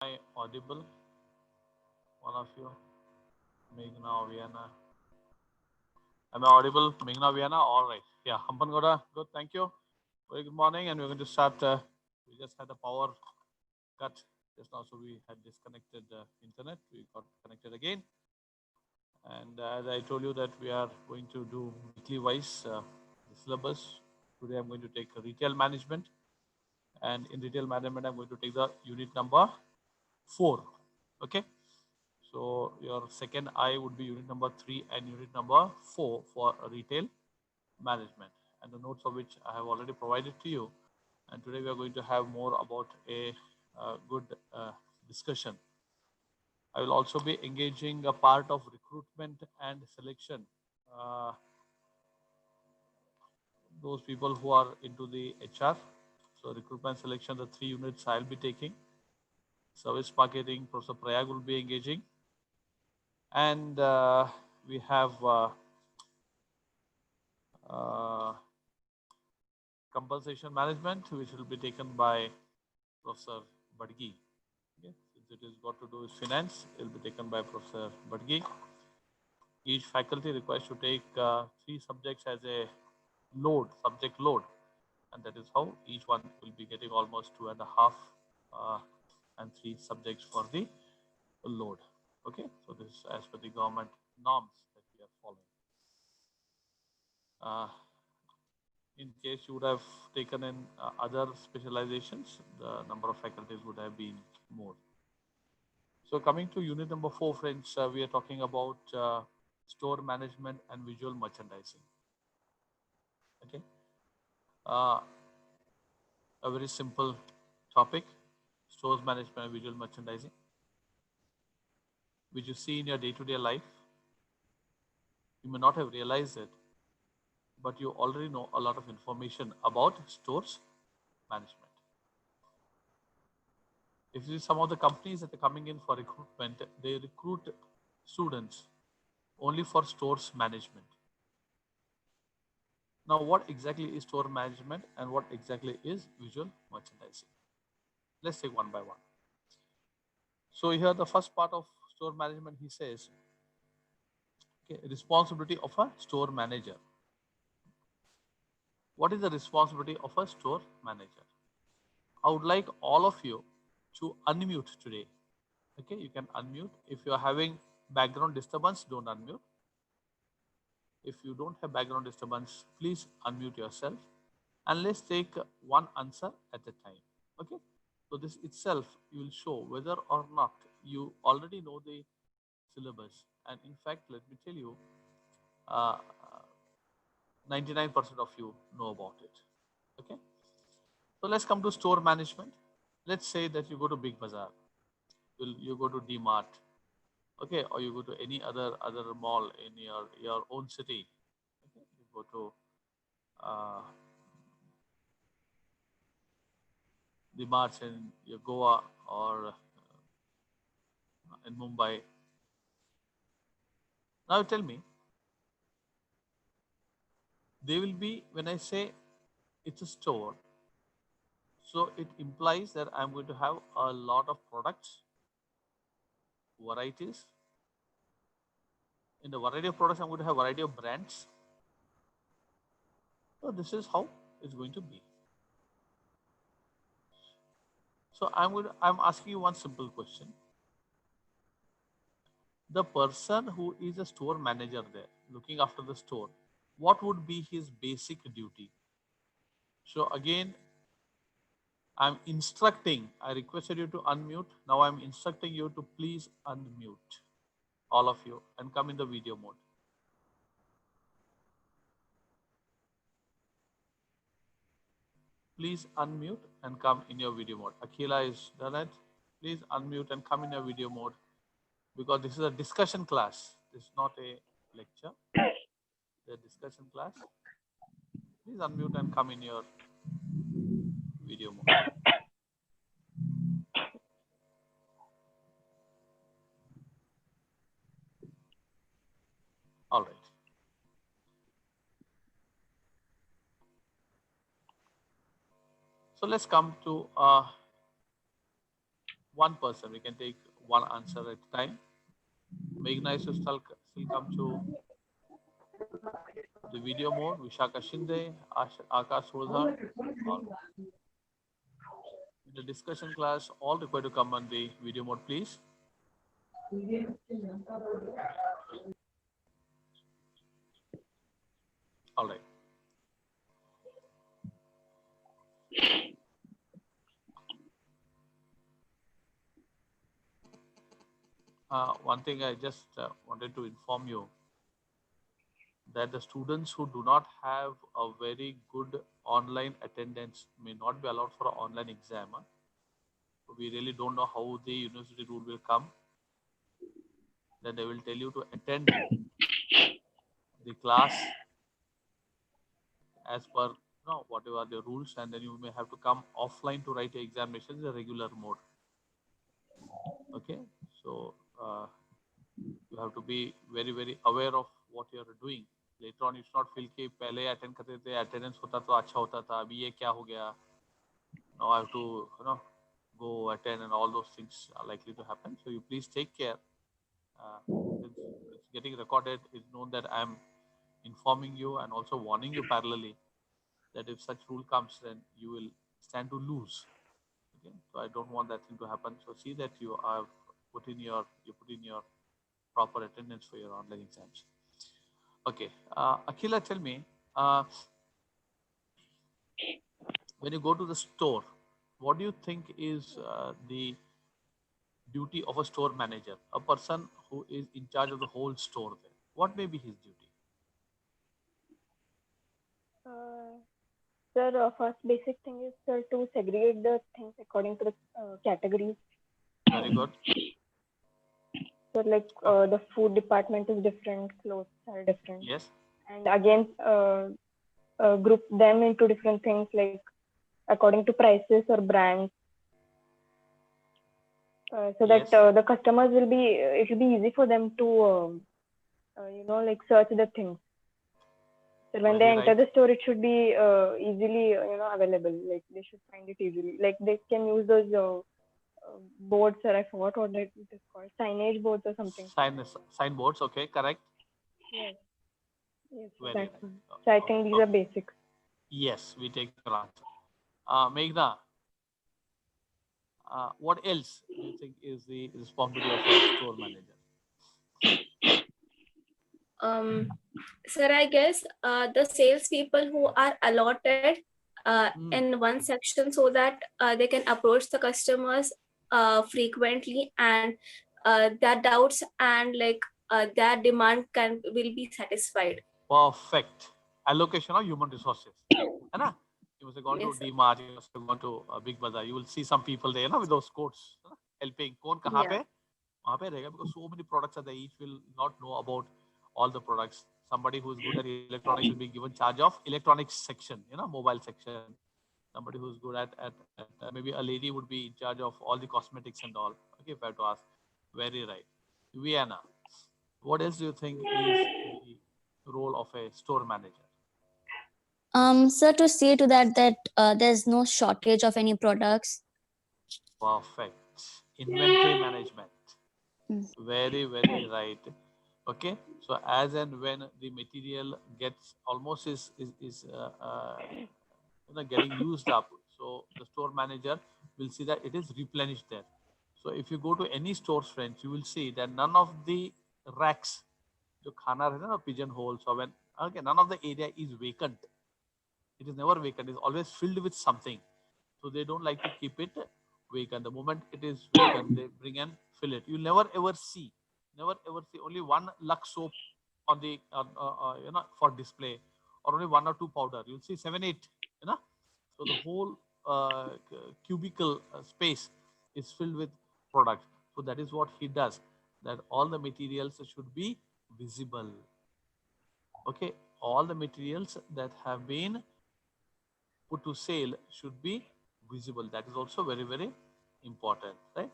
I audible? One of you, Meghna, Vienna. Am I audible, Meghna, Vienna? All right. Yeah, Hampan Goda. Good. Thank you. Very good morning, and we're going to start. We just had a power cut just now, so we had disconnected the internet. We got connected again, and as I told you that we are going to do weekly wise the syllabus. Today, I'm going to take retail management, and in retail management, I'm going to take the unit number 4. Okay. So your second I would be unit number 3 and unit number 4 for retail management, and the notes of which I have already provided to you. And today we are going to have more about a good discussion. I will also be engaging a part of recruitment and selection. Uh, those people who are into the HR. So recruitment selection, the 3 units I'll be taking. Service marketing, Professor Prayag will be engaging, and we have uh, compensation management, which will be taken by Professor Badgi. Okay. Since it is got to do with finance, it will be taken by Professor Badgi. Each faculty requires to take 3 subjects as a subject load, and that is how each one will be getting almost 2.5 and 3 subjects for the load. Okay, so this is as per the government norms that we are following. Uh, in case you would have taken in other specializations, the number of faculties would have been more. So coming to unit number 4, friends, we are talking about store management and visual merchandising. Okay, uh, a very simple topic: stores management and visual merchandising, which you see in your day-to-day life. You may not have realized it, but you already know a lot of information about stores management. If you see some of the companies that are coming in for recruitment, they recruit students only for stores management. Now, what exactly is store management and what exactly is visual merchandising? Let's take one by one. So here the first part of store management, he says, okay, responsibility of a store manager. What is the responsibility of a store manager? I would like all of you to unmute today. Okay, you can unmute. If you are having background disturbance, don't unmute. If you don't have background disturbance, please unmute yourself, and let's take one answer at a time. Okay, so this itself you will show whether or not you already know the syllabus. And in fact, let me tell you, 99% of you know about it. Okay, so let's come to store management. Let's say that you go to Big Bazaar, you go to DMart, okay, or you go to any other mall in your own city. Okay, you go to uh, the marts in your Goa or in Mumbai. Now tell me, they will be, when I say it's a store, so it implies that I'm going to have a lot of products, varieties. In the variety of products, I'm going to have variety of brands. So this is how it's going to be. So I'm asking you one simple question. The person who is a store manager there, looking after the store, what would be his basic duty? So again, I'm instructing, I requested you to unmute. Now I'm instructing you to please unmute, all of you, and come in the video mode. Please unmute and come in your video mode. Akila is done it. Please unmute and come in your video mode, because this is a discussion class. This is not a lecture. It's a discussion class. Please unmute and come in your video mode. All right. So let's come to one person. We can take one answer at a time. Meghna is still come to the video mode. Vishaka Shinde, Akash Sodha, in the discussion class, all required to come on the video mode, please. All right. One thing I just wanted to inform you that the students who do not have a very good online attendance may not be allowed for an online exam. We really don't know how the university rule will come. Then they will tell you to attend the class as per whatever the rules, and then you may have to come offline to write your examinations in a regular mode. Okay, so you have to be very very aware of what you are doing. Later on, you should not feel कि पहले attend करते थे attendance होता तो अच्छा होता था, अभी ये क्या हो गया? Now I have to go attend, and all those things are likely to happen. So you please take care. Since it's getting recorded, it's known that I am informing you and also warning you parallelly that if such rule comes, then you will stand to lose. Okay, so I don't want that thing to happen. So see that you put in your proper attendance for your online exams. Okay, Akhila, tell me, when you go to the store, what do you think is the duty of a store manager, a person who is in charge of the whole store there? What may be his duty? Sir, first basic thing is, sir, to segregate the things according to the categories. Very good. So like the food department is different, clothes are different. Yes. And again, group them into different things like according to prices or brands. So that the customers will be, it will be easy for them to, like search the things. So when they enter the store, it should be easily, available. Like they should find it easily. Like they can use those boards, sir. I forgot what it is called. Signage boards or something. Sign boards. Okay, correct. Yes. Yes. Very right. So I think these are basics. Yes, we take your answer. Meghna, what else do you think is the responsibility of a store manager? Sir, I guess the salespeople who are allotted in one section so that they can approach the customers frequently, and their doubts and like their demand will be satisfied. Perfect. Allocation of human resources. Right? You must have gone to DMart, you must have gone to Big Bazaar. You will see some people there with those codes helping. Kaun kahan pe? Wahan pe rahega, because so many products are there. Each will not know about all the products. Somebody who is good at electronics will be given charge of electronics section, mobile section. Somebody who is good at maybe a lady would be in charge of all the cosmetics and all. Okay, if I have to ask. Very right. Vienna, what else do you think is the role of a store manager? Sir, to see to that there's no shortage of any products. Perfect. Inventory management. Very, very right. Okay. So as and when the material gets almost is getting used up, so the store manager will see that it is replenished there. So if you go to any stores, friends, you will see that none of the racks, जो खाना रहता है ना pigeon holes, or when none of the area is vacant. It is never vacant. It is always filled with something. So they don't like to keep it vacant. The moment it is vacant, they bring and fill it. You never ever see only one Lux soap on the for display, or only one or two powder. You'll see 7, 8. So the whole cubicle space is filled with products. So that is what he does. That all the materials should be visible. Okay, all the materials that have been put to sale should be visible. That is also very, very important, right?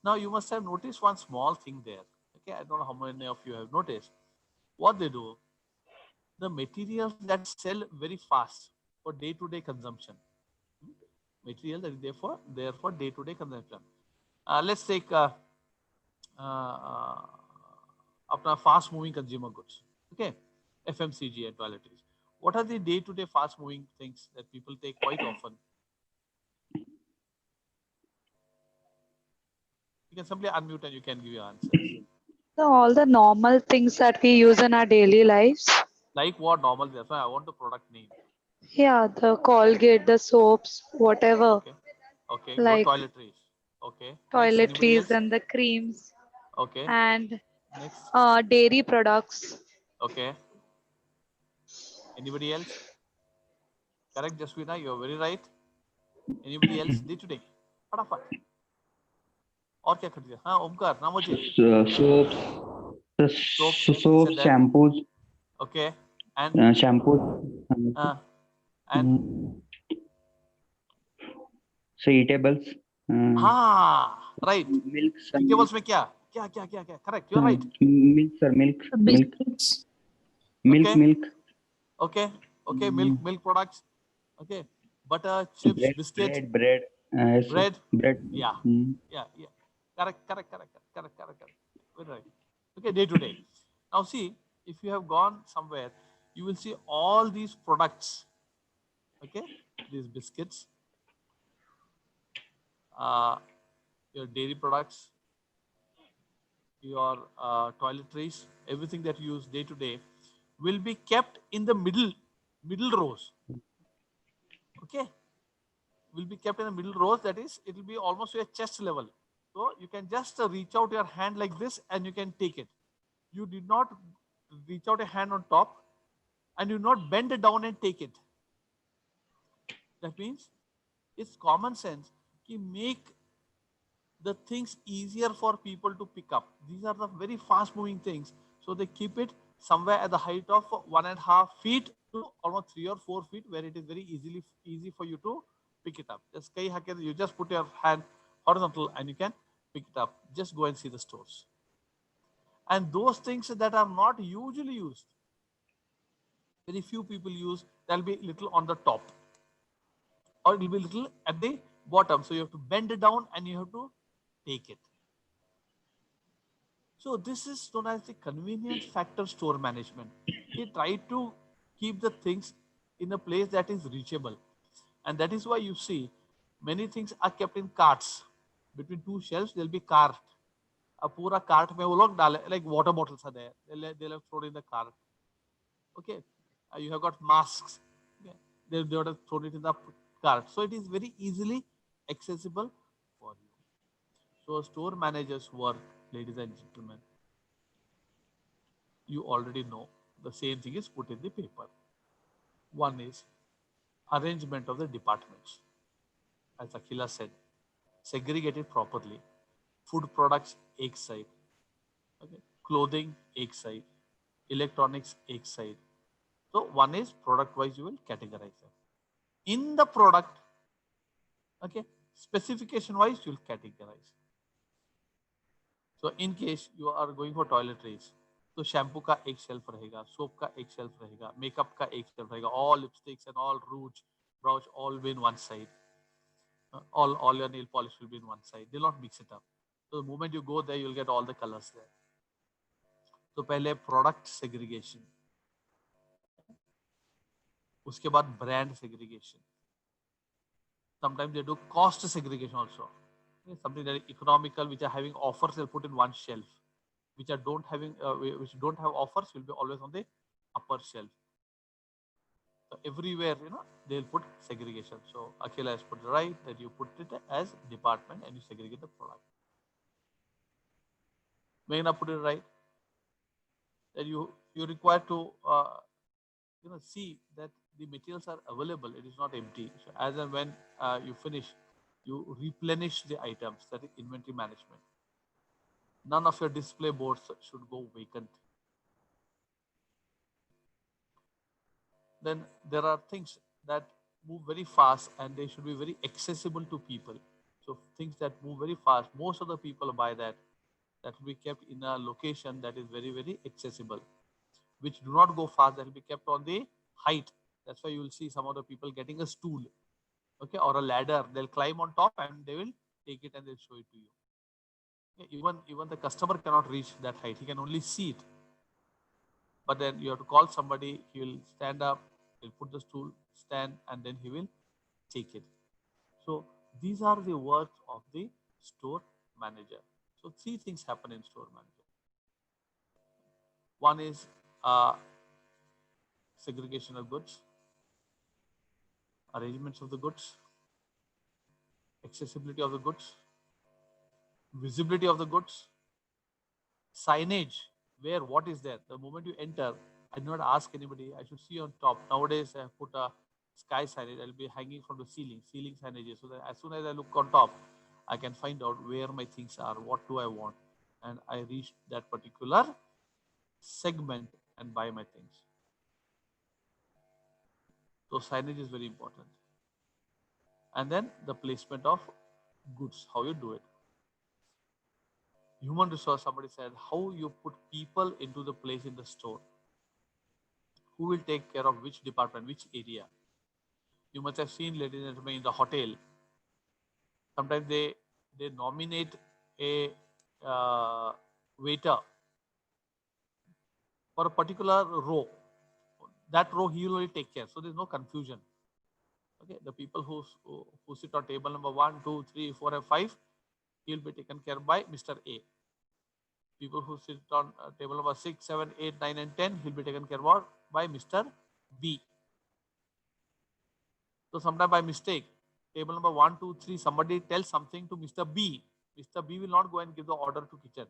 Now you must have noticed one small thing there. Okay, I don't know how many of you have noticed. What they do, the materials that sell very fast for day-to-day consumption, material that is there for day-to-day consumption. Let's take अपना fast moving consumer goods. Okay, FMCG and toiletries. What are the day-to-day fast moving things that people take quite often? You can simply unmute and you can give your answers. So all the normal things that we use in our daily lives. Like what normal? That's why I want the product name. Yeah, the Colgate, the soaps, whatever, Okay. Okay. Good like toiletries. Okay. Next, anybody toiletries else? and the creams Okay. and Next. dairy products. Okay. Anybody else? Correct, Jaswina. You're very right. Anybody else? Day to day. फटाफट. और क्या खरीदे? हाँ, ओमकार, ना मुझे. Soaps, Soaps. Next, you soaps, said that. shampoos, Okay. And shampoos, and so eatables, हाँ, right. milk, sir, Vegetables में क्या? क्या? Correct. You're right. milk, sir, milk, Biscuits. Okay. milk, Okay. Milk products. Okay. Butter, chips, bread, biscuit, bread, yes, bread. bread. Yeah. Mm. Yeah. Correct. Very right. Okay, day to day. Now see, if you have gone somewhere, you will see all these products. Okay, these biscuits, your dairy products, your toiletries, everything that you use day to day will be kept in the middle rows. Okay, will be kept in the middle rows. That is, it will be almost your chest level. So you can just reach out your hand like this and you can take it. You did not reach out a hand on top and you not bend it down and take it. That means it's common sense to make the things easier for people to pick up. These are the very fast moving things. So they keep it somewhere at the height of 1.5 feet to almost 3 or 4 feet, where it is very easy for you to pick it up. You just put your hand horizontal and you can pick it up. Just go and see the stores. And those things that are not usually used, very few people use, they'll be little on the top or it will be little at the bottom. So you have to bend it down and you have to take it. So this is known as the convenience factor store management. He tried to keep the things in a place that is reachable. And that is why you see many things are kept in carts. Between two shelves, there'll be cart. A pura cart mein wo log dale, like water bottles are there. They'll have thrown in the cart. Okay. You have got masks. Okay. They would have thrown it in the cart. So it is very easily accessible for you. So store managers work, ladies and gentlemen, you already know the same thing is put in the paper. One is arrangement of the departments. As Akhila said, segregated properly. Food products, एक side. Okay. Clothing, एक side. Electronics, एक side. So one is product wise, you will categorize them. In the product, okay, specification wise, you will categorize. So in case you are going for toiletries, तो shampoo का एक shelf रहेगा, soap का एक shelf रहेगा, makeup का एक shelf रहेगा, all lipsticks and all rouge, brush all be in one side. All your nail polish will be in one side. They'll not mix it up. So the moment you go there, you'll get all the colors there. तो पहले product segregation, उसके बाद brand segregation. Sometimes they do cost segregation also. Something that is economical, which are having offers, they'll put in one shelf. Which don't have offers will be always on the upper shelf. So everywhere, they'll put segregation. So Akhila has put it right that you put it as department and you segregate the product. Meghna put it right that you require to see that the materials are available. It is not empty. So as and when you finish, you replenish the items. That is inventory management. None of your display boards should go vacant. Then there are things that move very fast and they should be very accessible to people. So things that move very fast, most of the people buy that will be kept in a location that is very, very accessible. Which do not go fast, that will be kept on the height. That's why you will see some of the people getting a stool, okay, or a ladder. They'll climb on top and they will take it and they'll show it to you. Even the customer cannot reach that height. He can only see it. But then you have to call somebody. He will stand up. He'll put the stool, stand, and then he will take it. So these are the work of the store manager. So three things happen in store manager. One is segregation of goods, arrangements of the goods, accessibility of the goods, visibility of the goods, signage, where what is there. The moment you enter, I do not ask anybody, I should see on top. Nowadays, I have put a sky signage, I'll be hanging from the ceiling signages, so that as soon as I look on top, I can find out where my things are, what do I want, and I reach that particular segment and buy my things. So signage is very important. And then the placement of goods, how you do it. Human resource, somebody said, how you put people into the place in the store. Who will take care of which department, which area? You must have seen, ladies and gentlemen, in the hotel, sometimes they nominate a waiter for a particular row. That row he will only take care. So there's no confusion. Okay, the people who sit on table number 1, 2, 3, 4, and 5, he will be taken care by Mr. A. People who sit on table number 6, 7, 8, 9, and 10, he'll be taken care of by Mr. B. So sometimes by mistake, table number 1, 2, 3, somebody tells something to Mr. B. Mr. B will not go and give the order to kitchen.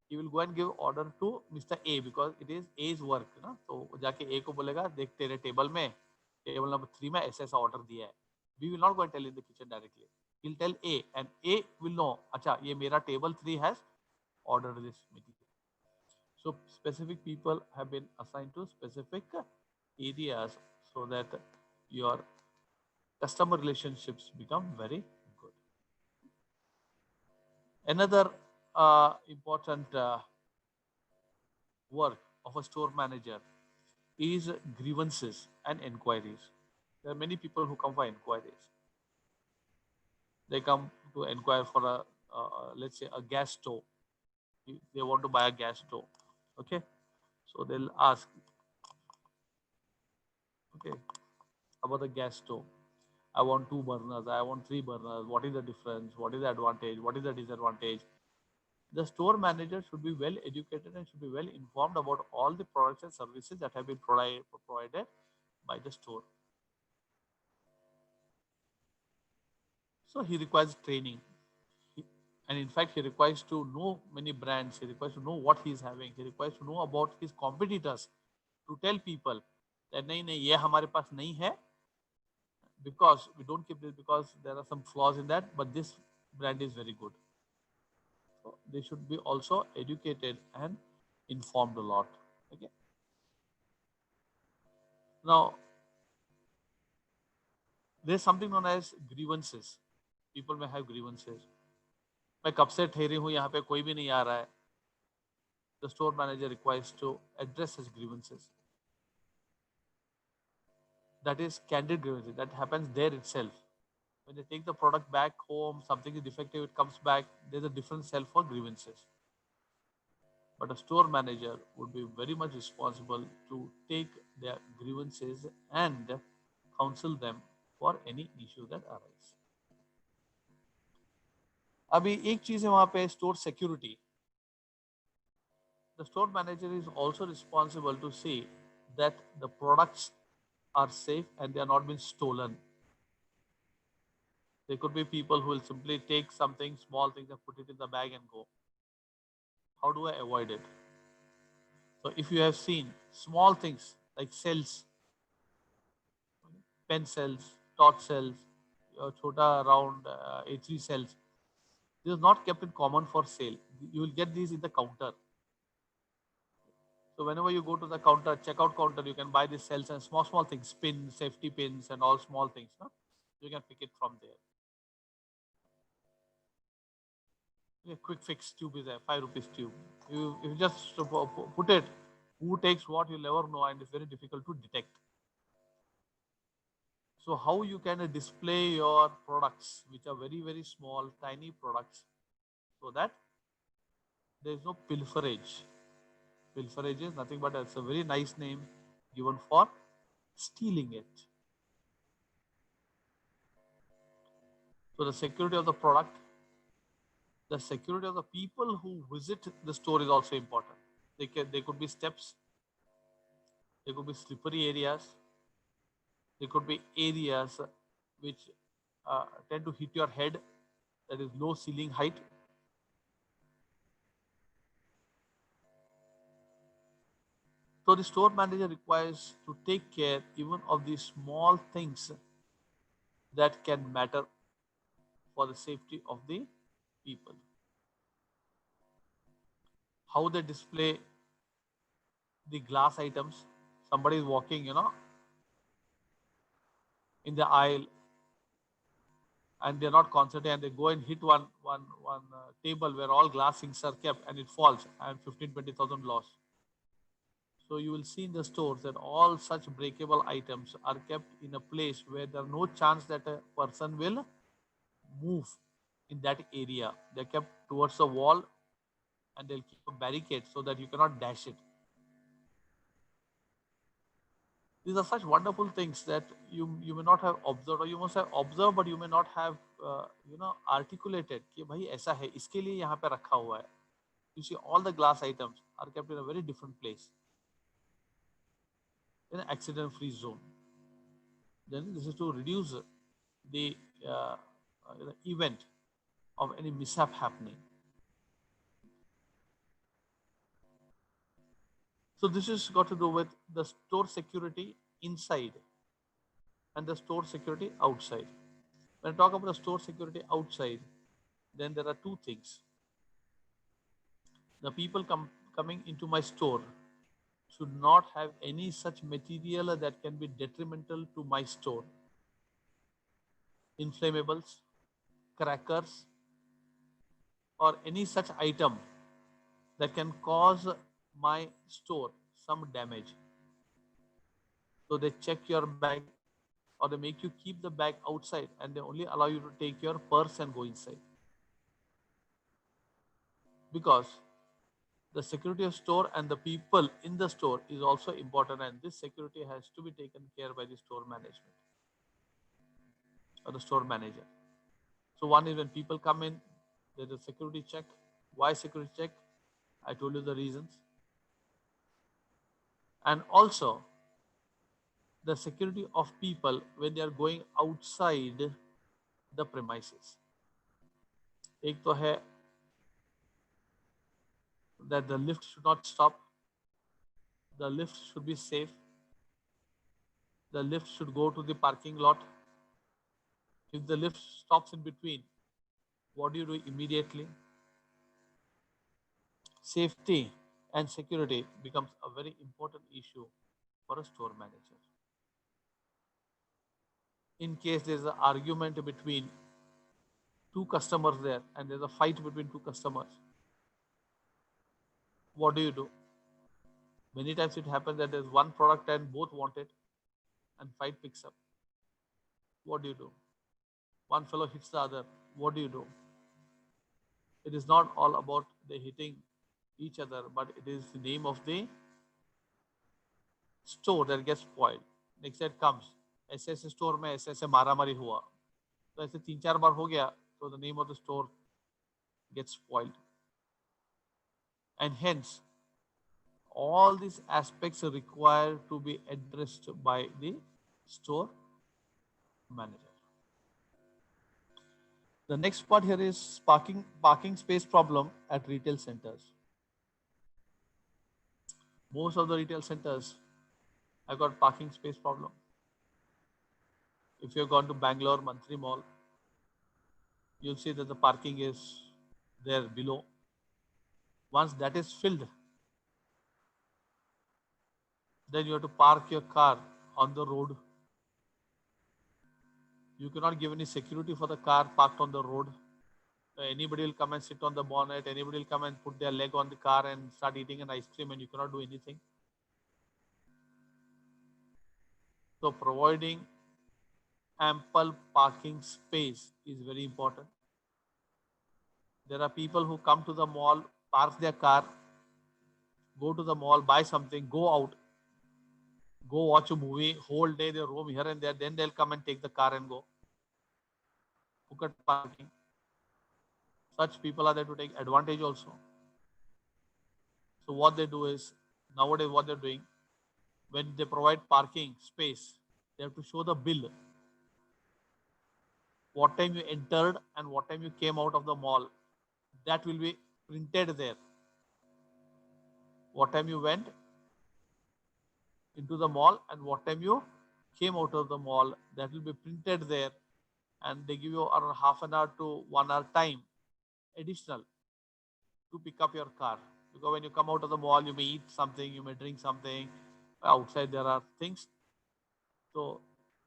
He will go and give order to Mr. A because it is A's work. ना? तो जाके A को बोलेगा, देख तेरे table में, table number 3 में ऐसा ऐसा order दिया है. B will not go and tell in the kitchen directly. He'll tell A, and A will know, अच्छा ये मेरा table 3 has ordered this material. So specific people have been assigned to specific areas so that your customer relationships become very good. Another important work of a store manager is grievances and inquiries. There are many people who come for inquiries. They come to inquire for a, let's say, a gas stove. They want to buy a gas stove. Okay, so they'll ask, okay, about the gas stove. I want 2 burners, I want 3 burners. What is the difference? What is the advantage? What is the disadvantage? The store manager should be well educated and should be well informed about all the products and services that have been provided by the store. So he requires training. And in fact, he requires to know many brands. He requires to know what he is having. He requires to know about his competitors, to tell people that nahi, nahi, ye hamare paas nahi hai, because we don't keep this because there are some flaws in that, but this brand is very good. So they should be also educated and informed a lot. Okay. Now, there's something known as grievances. People may have grievances. मैं कब से ठहरी हूँ यहाँ पे कोई भी नहीं आ रहा है. The store manager requires to address such grievances. That is candid grievances. That happens there itself. When they take the product back home, something is defective, it comes back, there's a different cell for grievances. But a store manager would be very much responsible to take their grievances and counsel them for any issue that arise. अभी एक चीज है वहां पे store security. The store manager is also responsible to see that the products are safe and they are not being stolen. There could be people who will simply take something, small things, and put it in the bag and go. How do I avoid it? So if you have seen small things like cells, pen cells, torch cells, chota round A3 cells, this is not kept in common for sale. You will get these in the counter. So whenever you go to the counter, checkout counter, you can buy these cells and small things, pins, safety pins, and all small things. No? You can pick it from there. A quick fix tube is there, 5 rupees tube. If you just put it, who takes what, you'll never know, and it's very difficult to detect. So how you can display your products, which are very, very small, tiny products, so that there is no pilferage. Pilferage is nothing but it's a very nice name given for stealing it. So the security of the product, the security of the people who visit the store is also important. They could be steps, there could be slippery areas, there could be areas which tend to hit your head, that is low ceiling height. So the store manager requires to take care even of these small things that can matter for the safety of the people. How they display the glass items. Somebody is walking, in the aisle, and they're not concentrating, and they go and hit one table where all glass things are kept, and it falls, and 15,000-20,000 loss. So you will see in the stores that all such breakable items are kept in a place where there are no chance that a person will move in that area. They're kept towards the wall, and they'll keep a barricade so that you cannot dash it. These are such wonderful things that you may not have observed, or you must have observed, but you may not have articulated कि भाई ऐसा है, इसके लिए यहाँ पे रखा हुआ है. You see, all the glass items are kept in a very different place, in an accident-free zone. Then this is to reduce the event of any mishap happening. So this has got to do with the store security inside and the store security outside. When I talk about the store security outside, then there are two things. The people coming into my store should not have any such material that can be detrimental to my store. Inflammables, crackers, or any such item that can cause my store some damage. So they check your bag, or they make you keep the bag outside, and they only allow you to take your purse and go inside. Because the security of store and the people in the store is also important, and this security has to be taken care by the store management or the store manager. So one is when people come in, there's a security check. Why security check? I told you the reasons. And also the security of people when they are going outside the premises. एक तो है that the lift should not stop. The lift should be safe. The lift should go to the parking lot. If the lift stops in between, what do you do immediately? Safety and security becomes a very important issue for a store manager. In case there's an argument between two customers there, and there's a fight between two customers, what do? Many times it happens that there's one product and both want it, and fight picks up. What do? One fellow hits the other. What do? It is not all about the hitting each other, but it is the name of the store that gets spoiled. Next day it comes, ऐसे ऐसे store में ऐसे ऐसे मारामारी हुआ, तो ऐसे 3-4 बार हो गया, so the name of the store gets spoiled. And hence all these aspects are required to be addressed by the store manager. The next part here is parking space problem at retail centers. Most of the retail centers have got parking space problem. If you have gone to Bangalore Mantri Mall, you'll see that the parking is there below. Once that is filled, then you have to park your car on the road. You cannot give any security for the car parked on the road. Anybody will come and sit on the bonnet. Anybody will come and put their leg on the car and start eating an ice cream, and you cannot do anything. So providing ample parking space is very important. There are people who come to the mall park their car, go to the mall, buy something, go out, go watch a movie, whole day they roam here and there, then they'll come and take the car and go. Phuket parking. Such people are there to take advantage also. So what they do is, nowadays what they're doing, when they provide parking space, they have to show the bill. What time you entered and what time you came out of the mall. That will be printed there. What time you went into the mall and what time you came out of the mall, that will be printed there, and they give you around half an hour to 1 hour time additional to pick up your car. Because when you come out of the mall, you may eat something, you may drink something. Outside there are things. So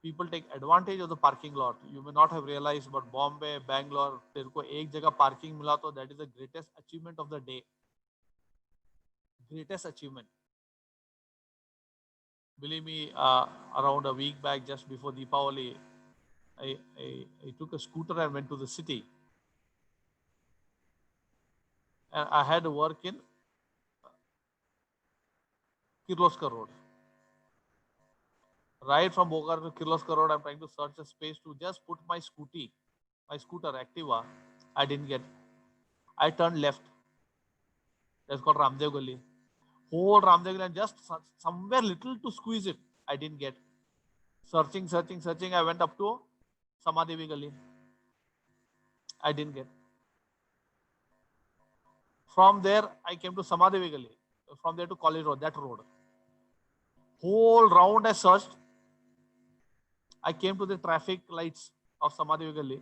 people take advantage of the parking lot. You may not have realized, but Bombay, Bangalore, तेरे को एक जगह parking मिला तो that is the greatest achievement of the day. Greatest achievement. Believe me, around a week back, just before Deepavali, I took a scooter and went to the city. And I had to work in Kirloskar Road. Right from Bogar to Kirloskar Road, I'm trying to search a space to just put my scooter, Activa. I didn't get. I turned left. That's called Ramdev Gali. Whole Ramdev Gali, and just somewhere little to squeeze it. I didn't get. Searching. I went up to Samadevi Gali. I didn't get. From there, I came to Samadevi Gali. From there to College Road, that road. Whole round I searched. I came to the traffic lights of Samadevi Gali.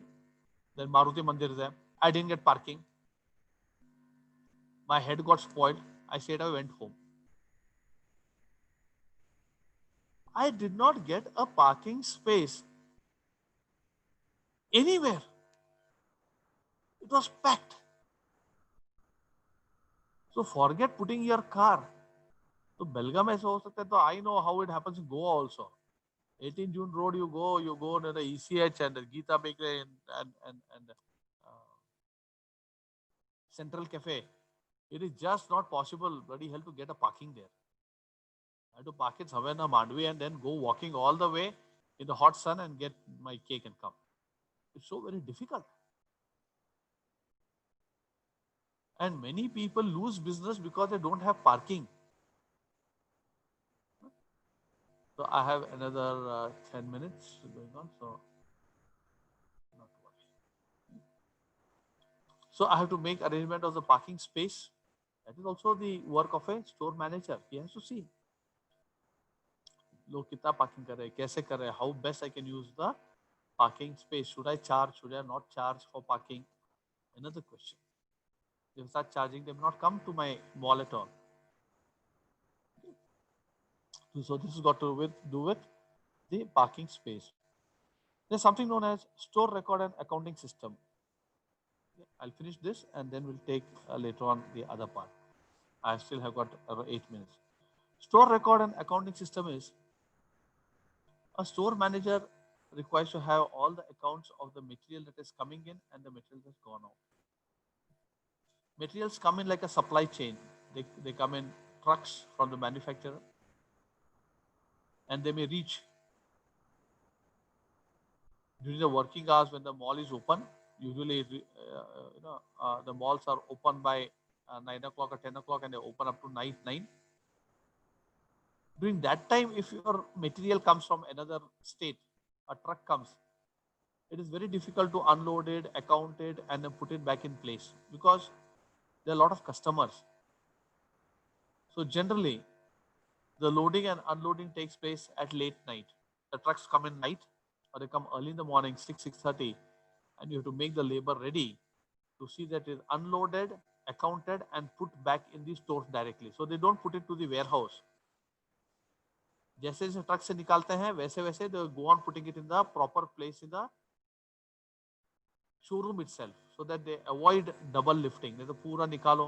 Then Maruti Mandir is there. I didn't get parking. My head got spoiled. I said I went home. I did not get a parking space anywhere. It was packed. So forget putting your car. So Belgaum ऐसा हो सकता है, तो I know how it happens in Goa also. 18 June Road, you go to the ECH and the Geeta Bakery and Central Cafe. It is just not possible, bloody hell, to get a parking there. I had to park it somewhere in a Mandvi and then go walking all the way in the hot sun and get my cake and come. It's so very difficult. And many people lose business because they don't have parking. So I have another 10 minutes going on, so not to worry. So I have to make arrangement of the parking space. That is also the work of a store manager. He has to see लोग कितना parking कर रहे हैं, कैसे कर रहे हैं, how best I can use the parking space. Should I charge? Should I not charge for parking? Another question. If I start charging, they will not come to my mall at all. So this has got to do with the parking space. There's something known as store record and accounting system. I'll finish this and then we'll take later on the other part. I still have got 8 minutes. Store record and accounting system is a store manager requires to have all the accounts of the material that is coming in and the material that's gone out. Materials come in like a supply chain. They come in trucks from the manufacturer and they may reach during the working hours when the mall is open. Usually, the malls are open by 9 o'clock or 10 o'clock and they open up to night 9. During that time, if your material comes from another state, a truck comes, it is very difficult to unload it, account it, and then put it back in place because there are a lot of customers. So generally, the loading and unloading takes place at late night. The trucks come in night or they come early in the morning, 6:30, and you have to make the labor ready to see that it is unloaded, accounted, and put back in the stores directly. So they don't put it to the warehouse. जैसे जैसे truck से निकालते हैं वैसे वैसे they go on putting it in the proper place in the showroom itself so that they avoid double lifting. नहीं तो पूरा निकालो,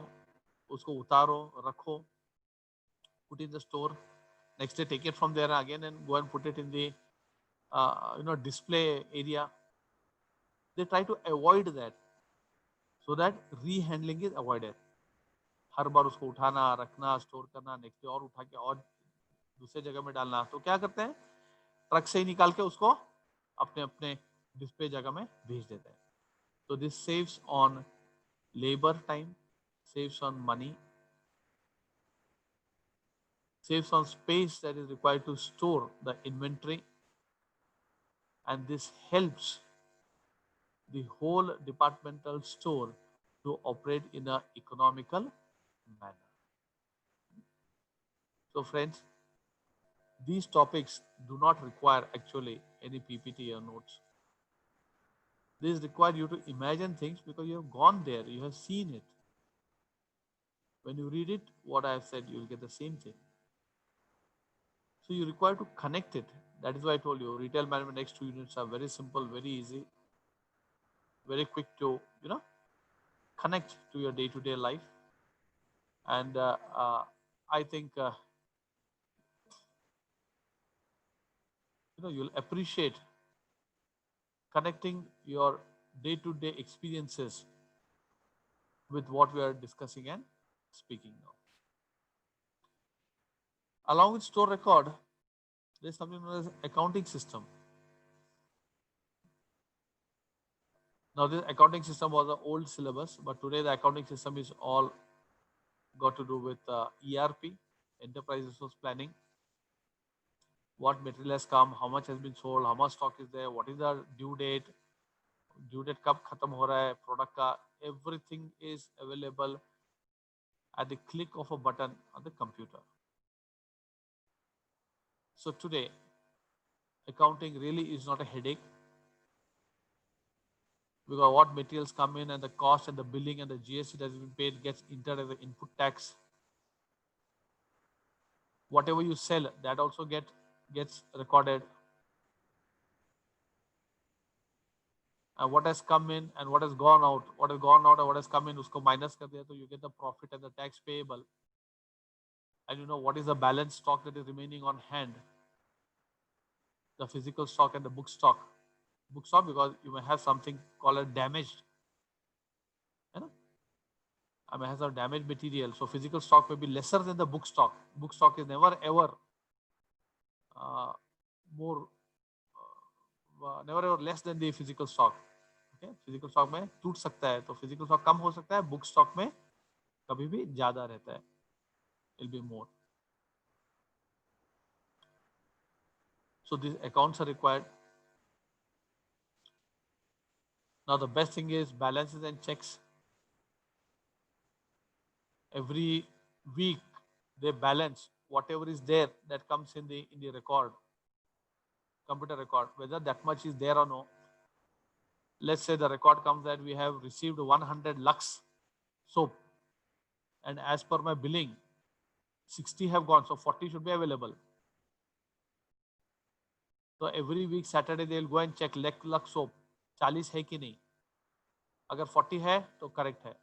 उसको उतारो, रखो, put in the store. Next day take it from there again and go and put it in the display area. They try to avoid that so that rehandling is avoided. हर बार उसको उठाना, रखना, स्टोर करना, next day और उठा के और दूसरे जगह में डालना, तो क्या करते हैं, ट्रक से ही निकाल के उसको अपने अपने डिस्प्ले जगह में भेज देते हैं. So this saves on labor time, saves on money, saves on space that is required to store the inventory, and this helps the whole departmental store to operate in an economical manner. So friends, these topics do not require actually any PPT or notes. This require you to imagine things because you have gone there, you have seen it. When you read it, what I have said, you will get the same thing. So you require to connect it. That is why I told you retail management next 2 units are very simple, very easy, very quick to connect to your day-to-day life. And I think you'll appreciate connecting your day-to-day experiences with what we are discussing and speaking now. Along with store record, there is something known as accounting system. Now this accounting system was an old syllabus, but today the accounting system is all got to do with ERP, enterprise resource planning. What material has come, how much has been sold, how much stock is there, what is the due date कब खत्म हो रहा है product का, everything is available at the click of a button on the computer. So today, accounting really is not a headache, because what materials come in and the cost and the billing and the GST that has been paid gets entered as the input tax. Whatever you sell, that also gets recorded. And what has come in and what has gone out, and what has come in, usko minus kar diya, so you get the profit and the tax payable. And you know what is the balance stock that is remaining on hand, the physical stock and the book stock. Book stock, because you may have something called a damaged, I may have some damaged material. So physical stock may be lesser than the book stock. Book stock is never ever never ever less than the physical stock. Okay? Physical stock में टूट सकता है, तो physical stock कम हो सकता है, book stock में कभी भी ज़्यादा रहता है. It'll be more. So these accounts are required. Now the best thing is balances and checks. Every week they balance whatever is there that comes in the record, computer record, whether that much is there or no. Let's say the record comes that we have received 100 Lux soap, and as per my billing, 60 have gone, so 40 should be available. So every week Saturday they will go and check Lux soap 40 है कि नहीं. अगर 40 है तो correct है,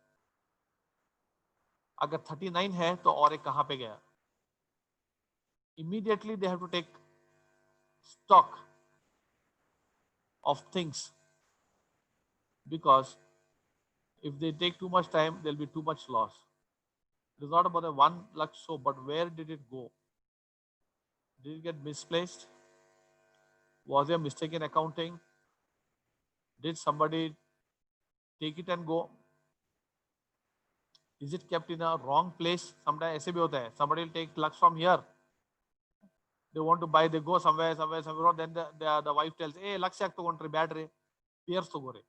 अगर 39 है तो और एक कहाँ पे गया. Immediately they have to take stock of things, because if they take too much time, there will be too much loss. It is not about the 1 Lux soap, but where did it go? Did it get misplaced? Was there a mistake in accounting? Did somebody take it and go? Is it kept in a wrong place? Sometimes ऐसे भी होता है. Somebody will take Lux from here. They want to buy, they go somewhere. Then the wife tells, "Hey, Lux yak to country bad re, Pierce to go re,"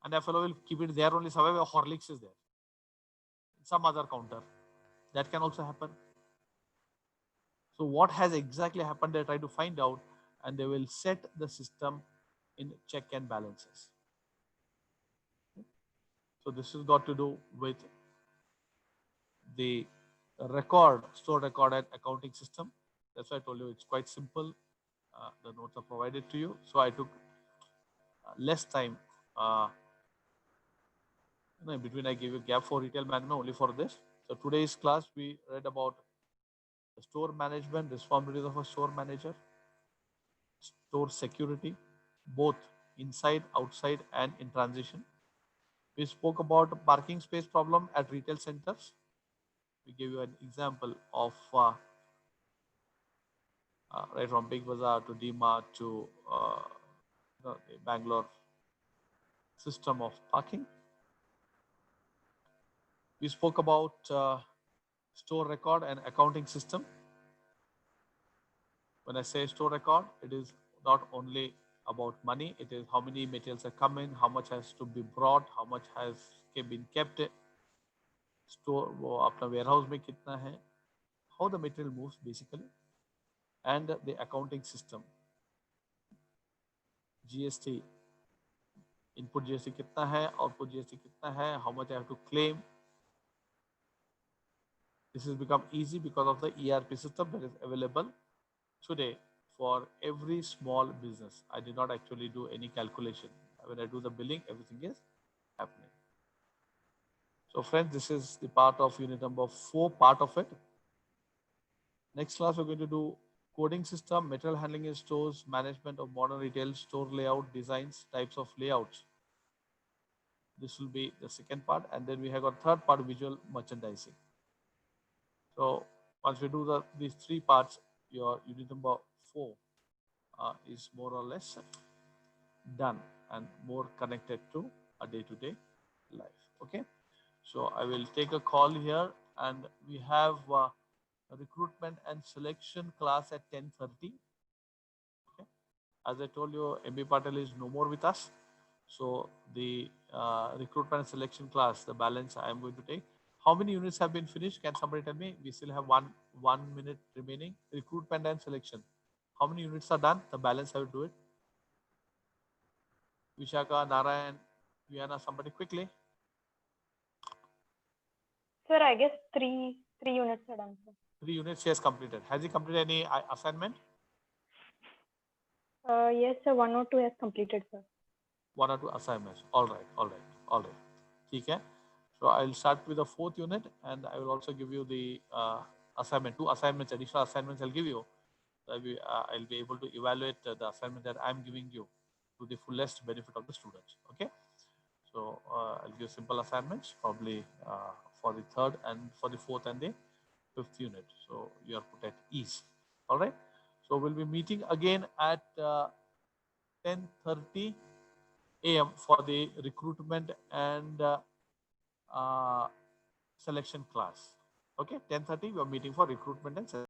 and that fellow will keep it there only somewhere where Horlicks is there, some other counter. That can also happen. So what has exactly happened, they try to find out, and they will set the system in check and balances. So this has got to do with the store record and accounting system. That's why I told you it's quite simple. The notes are provided to you. So I took less time. In between, I gave you a gap for retail management only for this. So today's class, we read about the store management, responsibilities of a store manager, store security, both inside, outside, and in transition. We spoke about parking space problem at retail centers. we gave you an example of right from Big Bazaar to D-Mart to the Bangalore system of parking. We spoke about store record and accounting system. When I say store record, it is not only about money, it is how many materials are coming, how much has to be brought, how much has been kept, store वो अपना warehouse में कितना है, how the material moves basically, and the accounting system. GST, input GST कितना है, output GST कितना है, how much I have to claim. This has become easy because of the ERP system that is available today for every small business. I did not actually do any calculation. When I do the billing, everything is happening. So friends, this is the part of unit number 4, part of it. Next class, we're going to do coding system, material handling in stores, management of modern retail, store layout, designs, types of layouts. This will be the second part. And then we have got third part, visual merchandising. So once we do these 3 parts, your unit number 4 is more or less done and more connected to a day-to-day life. Okay, so I will take a call here, and we have a recruitment and selection class at 10:30. Okay, as I told you, MB Patel is no more with us, so the recruitment and selection class, the balance I am going to take. How many units have been finished? Can somebody tell me? We still have one minute remaining. Recruitment and selection. How many units are done? The balance I will do it. Vishaka, Narayan, Vienna, somebody quickly. Sir, I guess three units are done, sir. 3 units he has completed. Has he completed any assignment? Yes, sir. 1 or 2 has completed, sir. 1 or 2 assignments. All right. ठीक है. So I'll start with the 4th unit, and I will also give you the assignment. 2 assignments, additional assignments I'll give you. I'll be able to evaluate the assignment that I'm giving you to the fullest benefit of the students. Okay. So I'll give simple assignments probably for the 3rd and for the 4th and the 5th unit. So you are put at ease. All right. So we'll be meeting again at 10:30 a.m. for the recruitment and selection class. Okay, 10:30 we are meeting for recruitment and selection.